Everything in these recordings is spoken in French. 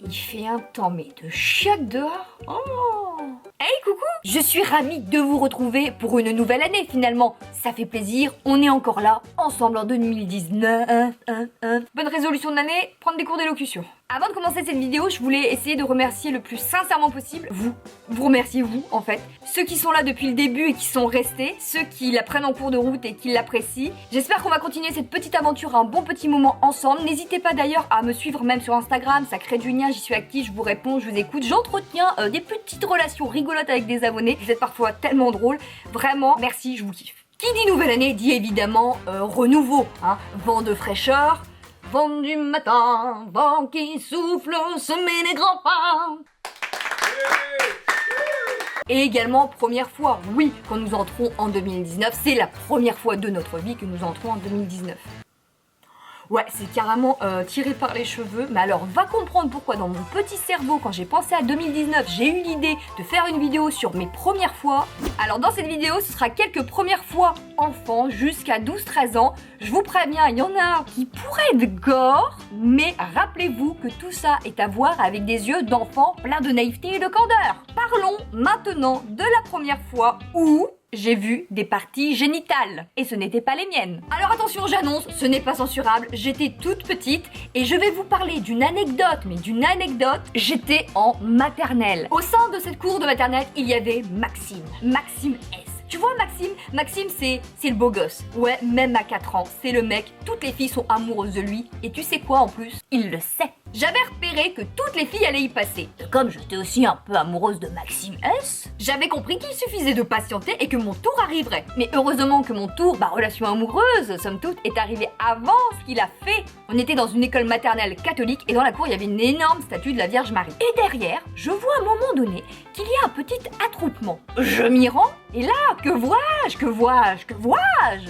Il fait un temps mais de chiottes dehors. Oh. Hey coucou, je suis ravie de vous retrouver pour une nouvelle année finalement. Ça fait plaisir, on est encore là, ensemble en 2019. Bonne résolution de l'année, prendre des cours d'élocution. Avant de commencer cette vidéo, je voulais essayer de remercier le plus sincèrement possible vous remerciez vous en fait, ceux qui sont là depuis le début et qui sont restés, ceux qui la prennent en cours de route et qui l'apprécient. J'espère qu'on va continuer cette petite aventure, un bon petit moment ensemble. N'hésitez pas d'ailleurs à me suivre même sur Instagram, ça crée du lien, j'y suis active, je vous réponds, je vous écoute, j'entretiens des petites relations rigolotes avec des abonnés. Vous êtes parfois tellement drôles, vraiment merci, je vous kiffe. Qui dit nouvelle année dit évidemment renouveau, hein, vent de fraîcheur. Vent du matin, vent qui souffle au sommet des grands pins. Et également première fois, oui, quand nous entrons en 2019, c'est la première fois de notre vie que nous entrons en 2019. Ouais, c'est carrément tiré par les cheveux, mais alors va comprendre pourquoi dans mon petit cerveau, quand j'ai pensé à 2019, j'ai eu l'idée de faire une vidéo sur mes premières fois. Alors dans cette vidéo, ce sera quelques premières fois enfant jusqu'à 12-13 ans. Je vous préviens, il y en a qui pourraient être gore, mais rappelez-vous que tout ça est à voir avec des yeux d'enfant plein de naïveté et de candeur. Parlons maintenant de la première fois où j'ai vu des parties génitales. Et ce n'étaient pas les miennes. Alors attention, j'annonce, ce n'est pas censurable. J'étais toute petite et je vais vous parler d'une anecdote, mais d'une anecdote. J'étais en maternelle. Au sein de cette cour de maternelle, il y avait Maxime. Maxime S. Tu vois Maxime c'est le beau gosse. Ouais, même à 4 ans, c'est le mec, toutes les filles sont amoureuses de lui. Et tu sais quoi en plus? Il le sait. J'avais repéré que toutes les filles allaient y passer. Et comme j'étais aussi un peu amoureuse de Maxime S, j'avais compris qu'il suffisait de patienter et que mon tour arriverait. Mais heureusement que mon tour, relation amoureuse, somme toute, est arrivé avant ce qu'il a fait. On était dans une école maternelle catholique et dans la cour, il y avait une énorme statue de la Vierge Marie. Et derrière, je vois à un moment donné qu'il y a un petit attroupement. Je m'y rends et là, que vois-je?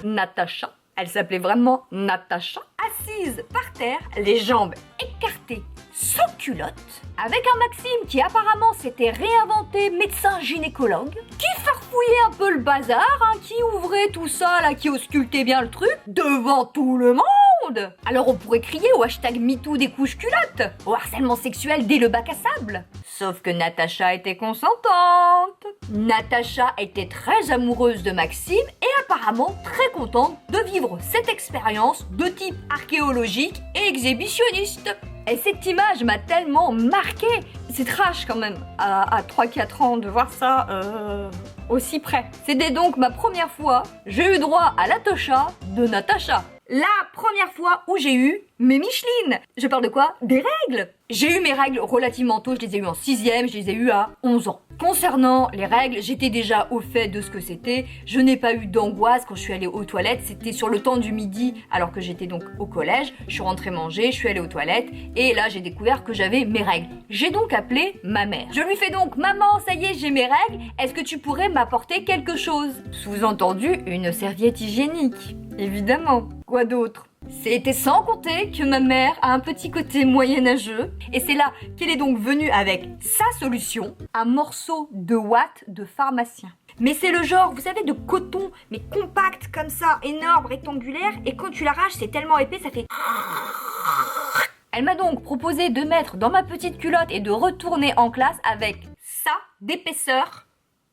Natacha. Elle s'appelait vraiment Natacha. Assise par terre, les jambes écartées, sans culotte, avec un Maxime qui apparemment s'était réinventé médecin gynécologue, qui farfouillait un peu le bazar, qui ouvrait tout ça, là, qui auscultait bien le truc, devant tout le monde. Alors on pourrait crier au hashtag MeToo des couches culottes, au harcèlement sexuel dès le bac à sable. Sauf que Natacha était consentante. Natacha était très amoureuse de Maxime et apparemment très contente de vivre cette expérience de type archéologique et exhibitionniste. Et cette image m'a tellement marquée. C'est trash quand même, à 3-4 ans, de voir ça aussi près. C'était donc ma première fois, j'ai eu droit à la tocha de Natacha. La première fois où j'ai eu mes Micheline. Je parle de quoi? Des règles. J'ai eu mes règles relativement tôt, je les ai eues en 6e, je les ai eues à 11 ans. Concernant les règles, j'étais déjà au fait de ce que c'était. Je n'ai pas eu d'angoisse quand je suis allée aux toilettes. C'était sur le temps du midi, alors que j'étais donc au collège. Je suis rentrée manger, je suis allée aux toilettes. Et là, j'ai découvert que j'avais mes règles. J'ai donc appelé ma mère. Je lui fais donc: maman, ça y est, j'ai mes règles. Est-ce que tu pourrais m'apporter quelque chose? Sous-entendu, une serviette hygiénique. Évidemment. Quoi d'autre? C'était sans compter que ma mère a un petit côté moyenâgeux et c'est là qu'elle est donc venue avec sa solution, un morceau de ouate de pharmacien. Mais c'est le genre, vous savez, de coton, mais compact comme ça, énorme, rectangulaire, et quand tu l'arraches, c'est tellement épais, ça fait... Elle m'a donc proposé de mettre dans ma petite culotte et de retourner en classe avec ça d'épaisseur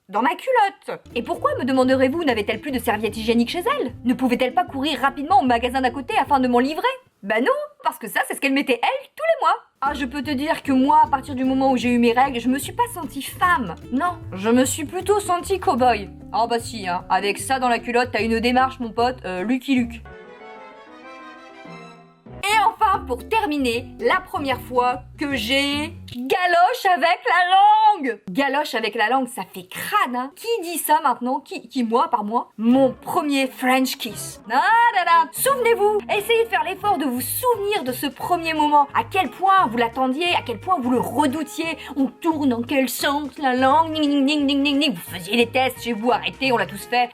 dans ma culotte. Et pourquoi, me demanderez-vous, n'avait-elle plus de serviettes hygiéniques chez elle? Ne pouvait-elle pas courir rapidement au magasin d'à côté afin de m'en livrer? Bah non, parce que ça, c'est ce qu'elle mettait elle tous les mois. Ah, je peux te dire que moi, à partir du moment où j'ai eu mes règles, je me suis pas sentie femme. Non, je me suis plutôt sentie cow-boy. Ah bah si, avec ça dans la culotte, t'as une démarche, mon pote, Lucky Luke. Et enfin, pour terminer, la première fois que j'ai galoche avec la langue. Galoche avec la langue, ça fait crâne, Qui dit ça maintenant? Qui moi, par moi? Mon premier French kiss. Souvenez-vous, essayez de faire l'effort de vous souvenir de ce premier moment. À quel point vous l'attendiez, à quel point vous le redoutiez. On tourne dans quel sens la langue? Ning, ning, ning, ning, ning. Vous faisiez les tests chez vous, arrêtez, on l'a tous fait.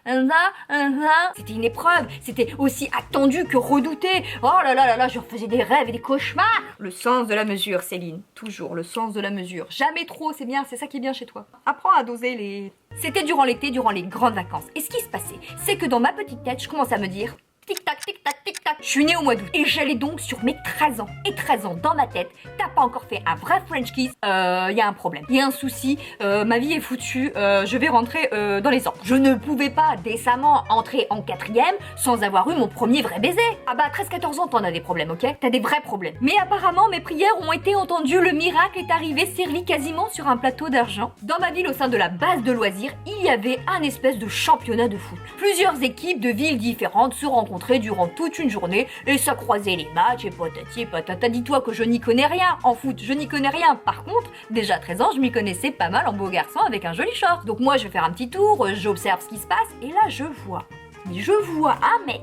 C'était une épreuve, c'était aussi attendu que redouté. Oh là là là là, je faisais des rêves et des cauchemars. Le sens de la mesure, Céline. Toujours le sens de la mesure. Jamais trop, c'est bien, c'est ça qui est bien chez toi. Apprends à doser les... C'était durant l'été, durant les grandes vacances. Et ce qui se passait, c'est que dans ma petite tête, je commence à me dire... Tic-tac. tic-tac, tic-tac, tic-tac. Je suis née au mois d'août et j'allais donc sur mes 13 ans. Et 13 ans dans ma tête, t'as pas encore fait un vrai French kiss, y a un problème. Y a un souci, ma vie est foutue, je vais rentrer dans les ordres. Je ne pouvais pas décemment entrer en 4e sans avoir eu mon premier vrai baiser. Ah bah 13-14 ans t'en as des problèmes, ok? T'as des vrais problèmes. Mais apparemment mes prières ont été entendues, le miracle est arrivé, servi quasiment sur un plateau d'argent. Dans ma ville, au sein de la base de loisirs, il y avait un espèce de championnat de foot. Plusieurs équipes de villes différentes se rencontraient durant toute une journée et ça croisait les matchs et patati et patata. Dis-toi que je n'y connais rien en foot, je n'y connais rien. Par contre, déjà à 13 ans, je m'y connaissais pas mal en beau garçon avec un joli short. Donc moi, je vais faire un petit tour, j'observe ce qui se passe et là, je vois un mec.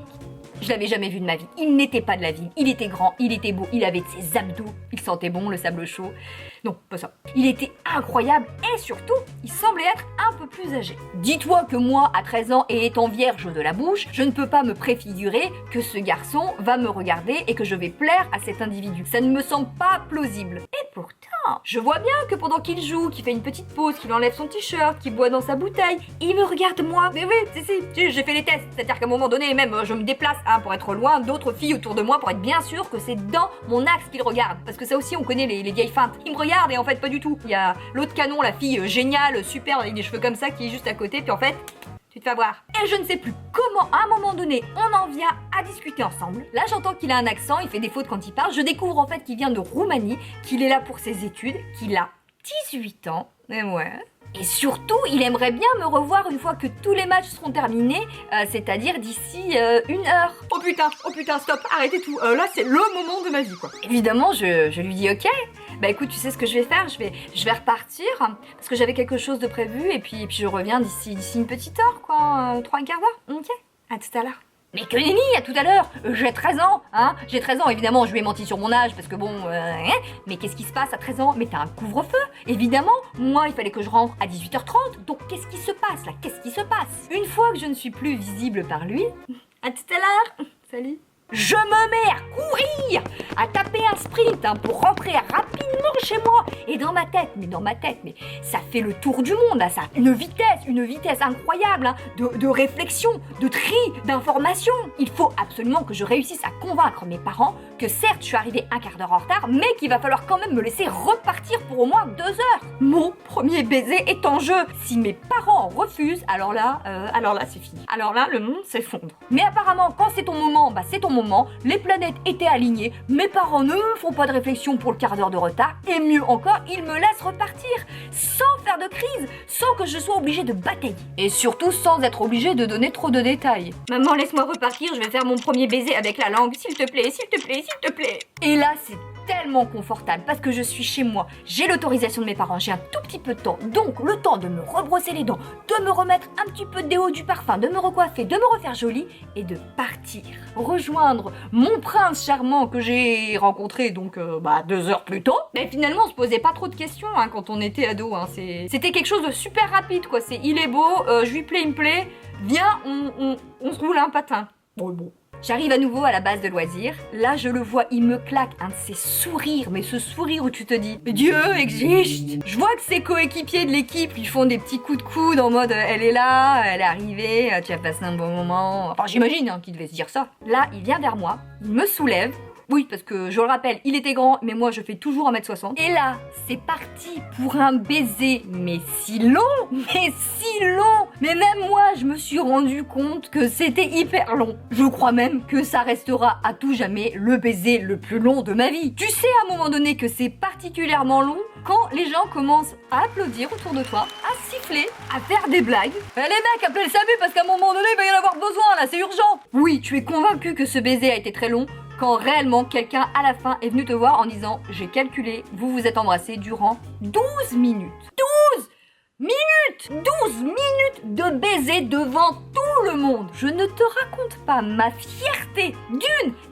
Je l'avais jamais vu de ma vie. Il n'était pas de la ville. Il était grand, il était beau, il avait de ses abdos. Il sentait bon le sable chaud. Non, pas ça. Il était incroyable et surtout, il semblait être un peu plus âgé. Dis-toi que moi, à 13 ans et étant vierge de la bouche, je ne peux pas me préfigurer que ce garçon va me regarder et que je vais plaire à cet individu. Ça ne me semble pas plausible. Et pourtant, je vois bien que pendant qu'il joue, qu'il fait une petite pause, qu'il enlève son t-shirt, qu'il boit dans sa bouteille, il me regarde moi. Mais oui, si, j'ai fait les tests. C'est-à-dire qu'à un moment donné, même, je me déplace pour être loin d'autres filles autour de moi, pour être bien sûr que c'est dans mon axe qu'il regarde. Parce que ça aussi, on connaît les vieilles feintes. Il me regarde et en fait, pas du tout. Il y a l'autre canon, la fille géniale, super, avec des cheveux comme ça, qui est juste à côté, puis en fait, tu te fais avoir. Et je ne sais plus comment, à un moment donné, on en vient à discuter ensemble. Là, j'entends qu'il a un accent, il fait des fautes quand il parle. Je découvre en fait qu'il vient de Roumanie, qu'il est là pour ses études, qu'il a 18 ans. Et ouais. Et surtout, il aimerait bien me revoir une fois que tous les matchs seront terminés, c'est-à-dire d'ici 1 heure. Oh putain, stop, arrêtez tout. Là, c'est le moment de ma vie, quoi. Évidemment, je lui dis ok. Bah écoute, tu sais ce que je vais faire, je vais repartir, parce que j'avais quelque chose de prévu, et puis je reviens d'ici une petite heure, quoi, 3 quarts d'heure. Ok, à tout à l'heure. Mais que nenni, à tout à l'heure, j'ai 13 ans, hein, j'ai 13 ans, évidemment, je lui ai menti sur mon âge, parce que bon, mais qu'est-ce qui se passe à 13 ans? Mais t'as un couvre-feu, évidemment, moi, il fallait que je rentre à 18h30, donc qu'est-ce qui se passe, là? Qu'est-ce qui se passe? Une fois que je ne suis plus visible par lui, à tout à l'heure, salut. Je me mets à courir, à taper un sprint pour rentrer rapidement chez moi. Et dans ma tête, mais ça fait le tour du monde, là, ça. Une vitesse incroyable, hein, de réflexion, de tri, d'information. Il faut absolument que je réussisse à convaincre mes parents que certes, je suis arrivée 1 quart d'heure en retard, mais qu'il va falloir quand même me laisser repartir pour au moins 2 heures. Mon premier baiser est en jeu. Si mes parents refusent, alors là, c'est fini. Alors là, le monde s'effondre. Mais apparemment, quand c'est ton moment, bah c'est ton moment. Les planètes étaient alignées, mes parents ne me font pas de réflexion pour le quart d'heure de retard, et mieux encore, ils me laissent repartir, sans faire de crise, sans que je sois obligée de batailler. Et surtout sans être obligée de donner trop de détails. Maman, laisse-moi repartir, je vais faire mon premier baiser avec la langue, s'il te plaît, s'il te plaît, s'il te plaît. Et là, c'est tellement confortable parce que je suis chez moi, j'ai l'autorisation de mes parents, j'ai un tout petit peu de temps, donc le temps de me rebrosser les dents, de me remettre un petit peu de déo, du parfum, de me recoiffer, de me refaire jolie et de partir, rejoindre mon prince charmant que j'ai rencontré donc 2 heures plus tôt. Mais finalement on se posait pas trop de questions hein, quand on était ado, hein. C'était quelque chose de super rapide quoi, c'est il est beau, je lui plais, il me plaît, viens on se roule un patin. Bon. J'arrive à nouveau à la base de loisirs. Là, je le vois, il me claque un de ces sourires, mais ce sourire où tu te dis « Dieu existe !» Je vois que ses coéquipiers de l'équipe lui font des petits coups de coude en mode « Elle est là, elle est arrivée, tu as passé un bon moment... » Enfin, j'imagine hein, qu'il devait se dire ça. Là, il vient vers moi, il me soulève. Oui, parce que je le rappelle, il était grand, mais moi je fais toujours 1m60. Et là, c'est parti pour un baiser, mais si long. Mais même moi, je me suis rendu compte que c'était hyper long. Je crois même que ça restera à tout jamais le baiser le plus long de ma vie. Tu sais à un moment donné que c'est particulièrement long quand les gens commencent à applaudir autour de toi, à siffler, à faire des blagues. Les mecs, appelez le SAMU parce qu'à un moment donné, il va y en avoir besoin là, c'est urgent. Oui, tu es convaincu que ce baiser a été très long quand réellement quelqu'un à la fin est venu te voir en disant « J'ai calculé, vous vous êtes embrassés durant 12 minutes. 12 minutes de baiser devant tout le monde. Je ne te raconte pas ma fierté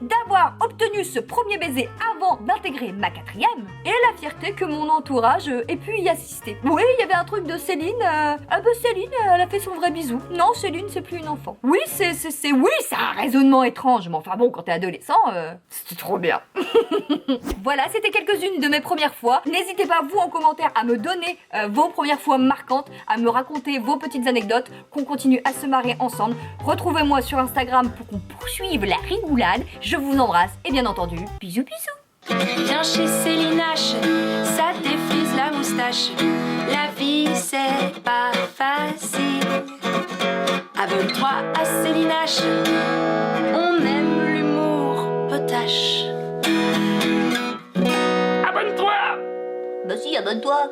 d'avoir obtenu ce premier baiser avant d'intégrer ma 4e et la fierté que mon entourage ait pu y assister. Oui, il y avait un truc de Céline. Céline, elle a fait son vrai bisou. Non, Céline, c'est plus une enfant. Oui, c'est un raisonnement étrange. Mais enfin bon, quand t'es adolescent, c'est trop bien. Voilà, c'était quelques-unes de mes premières fois. N'hésitez pas, vous, en commentaire, à me donner vos premières fois marquantes. à me raconter vos petites anecdotes, qu'on continue à se marrer ensemble. Retrouvez-moi sur Instagram pour qu'on poursuive la rigoulade. Je vous embrasse et bien entendu, bisous bisous. Viens chez Céline H, ça défrise la moustache. La vie c'est pas facile. Abonne-toi à Céline H, on aime l'humour potache. Abonne-toi. Bah si, abonne-toi.